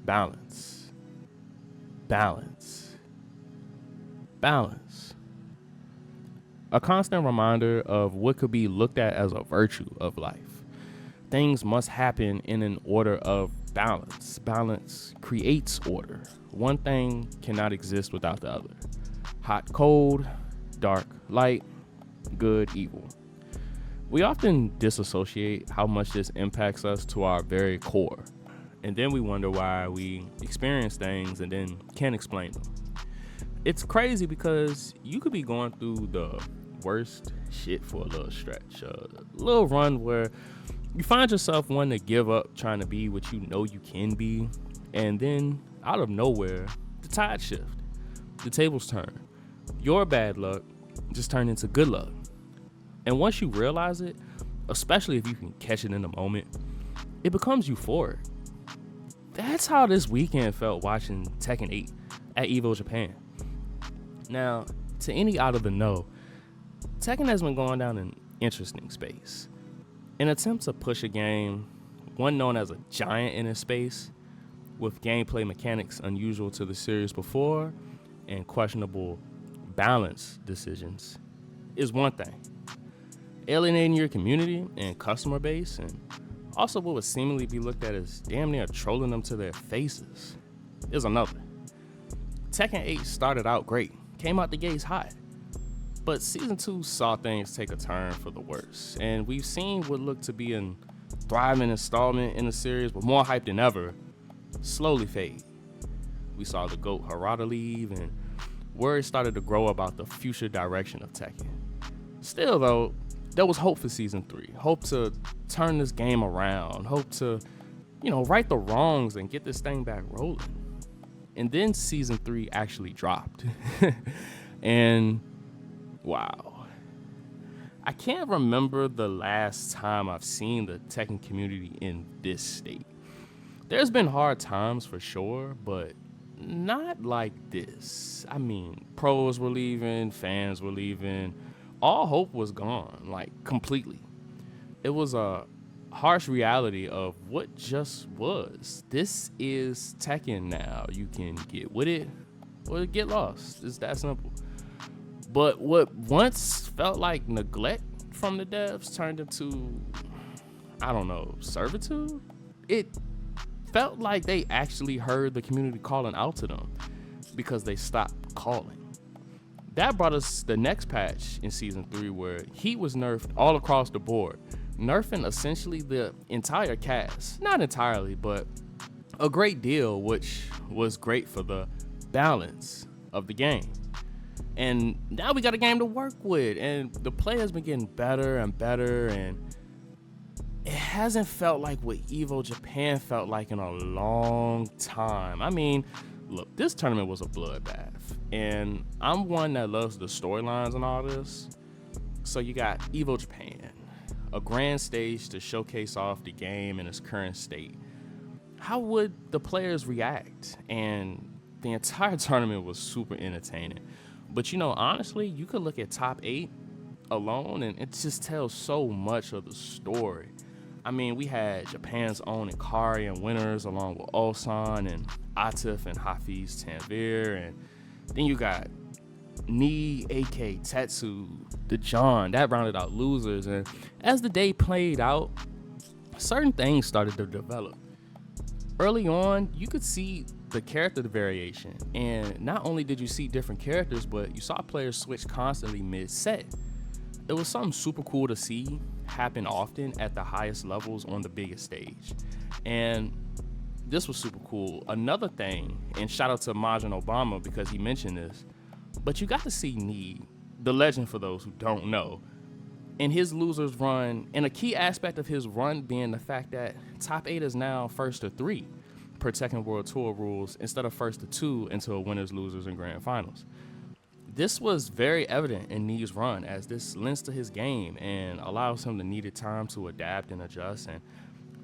balance, balance, balance. A constant reminder of what could be looked at as a virtue of life. Things must happen in an order of balance. Balance creates order. One thing cannot exist without the other. Hot, cold, dark, light, good, evil. We often disassociate how much this impacts us to our very core. And then we wonder why we experience things and then can't explain them. It's crazy because you could be going through the worst shit for a little stretch, a little run where you find yourself wanting to give up trying to be what you know you can be, and then out of nowhere, the tide shift, the tables turn. Your bad luck just turned into good luck. And once you realize it, especially if you can catch it in the moment, it becomes euphoric. That's how this weekend felt watching Tekken 8 at Evo Japan. Now, to any out of the know, Tekken has been going down an interesting space. In attempt to push a game, one known as a giant in its space, with gameplay mechanics unusual to the series before and questionable balance decisions, is one thing. Alienating your community and customer base, and also what would seemingly be looked at as damn near trolling them to their faces, is another. Tekken 8 started out great, came out the gates hot. But Season 2 saw things take a turn for the worse, and we've seen what looked to be a thriving installment in the series, but more hype than ever, slowly fade. We saw the GOAT Harada leave, and words started to grow about the future direction of Tekken. Still though, there was hope for Season 3, hope to turn this game around, hope to, right the wrongs and get this thing back rolling. And then Season 3 actually dropped. And wow. I can't remember the last time I've seen the Tekken community in this state. There's been hard times for sure, but not like this. I mean, pros were leaving, fans were leaving. All hope was gone, like completely. It was a harsh reality of what just was. This is Tekken now. You can get with it or get lost. It's that simple. But what once felt like neglect from the devs turned into, servitude? It felt like they actually heard the community calling out to them because they stopped calling. That brought us the next patch in Season 3 where heat was nerfed all across the board, nerfing essentially the entire cast. Not entirely, but a great deal, which was great for the balance of the game. And now we got a game to work with, and the play has been getting better and better, and it hasn't felt like what Evo Japan felt like in a long time. I mean, look, this tournament was a bloodbath, and I'm one that loves the storylines and all this. So you got Evo Japan, a grand stage to showcase off the game in its current state. How would the players react? And the entire tournament was super entertaining. But honestly, you could look at top 8 alone and it just tells so much of the story. I mean, we had Japan's own Ikari and winners along with Ulsan and Atif and Hafiz Tanvir, and then you got Ni, AK, Tetsu, the John, that rounded out losers. And as the day played out, certain things started to develop. Early on, you could see the character variation, and not only did you see different characters, but you saw players switch constantly mid-set. It was something super cool to see happen often at the highest levels on the biggest stage, and this was super cool. Another thing, and shout out to Majin Obama because he mentioned this, but you got to see Need, the legend for those who don't know, in his losers run, and a key aspect of his run being the fact that top 8 is now first to 3 per Tekken World Tour rules instead of first to 2 until winners, losers, and grand finals. This was very evident in Nee's run, as this lends to his game and allows him the needed time to adapt and adjust. And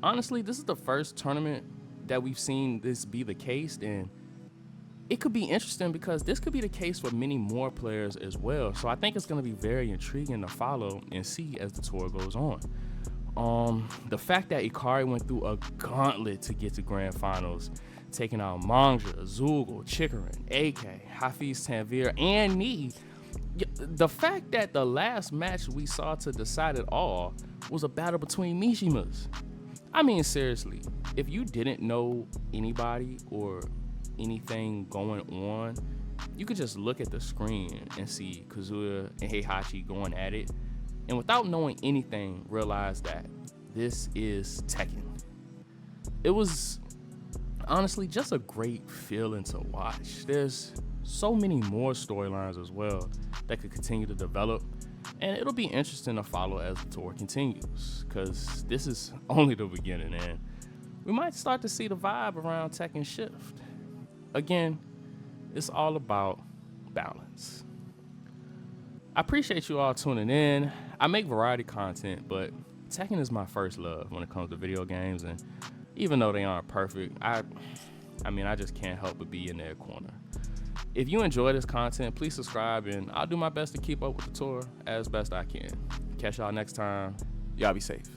honestly, this is the first tournament that we've seen this be the case, and it could be interesting because this could be the case for many more players as well. So I think it's going to be very intriguing to follow and see as the tour goes on. The fact that Ikari went through a gauntlet to get to grand finals taking out Manga, Zoogle, Chikarin, AK, Hafiz Tanvir, and Nee. The fact that the last match we saw to decide it all was a battle between Mishimas. I mean, seriously, if you didn't know anybody or anything going on, you could just look at the screen and see Kazuya and Heihachi going at it, and without knowing anything, realize that this is Tekken. It was honestly just a great feeling to watch. There's so many more storylines as well that could continue to develop, and it'll be interesting to follow as the tour continues, because this is only the beginning, and we might start to see the vibe around Tekken shift. Again, it's all about balance. I appreciate you all tuning in. I make variety content, but Tekken is my first love when it comes to video games, and even though they aren't perfect, I just can't help but be in their corner. If you enjoy this content, please subscribe, and I'll do my best to keep up with the tour as best I can. Catch y'all next time. Y'all be safe.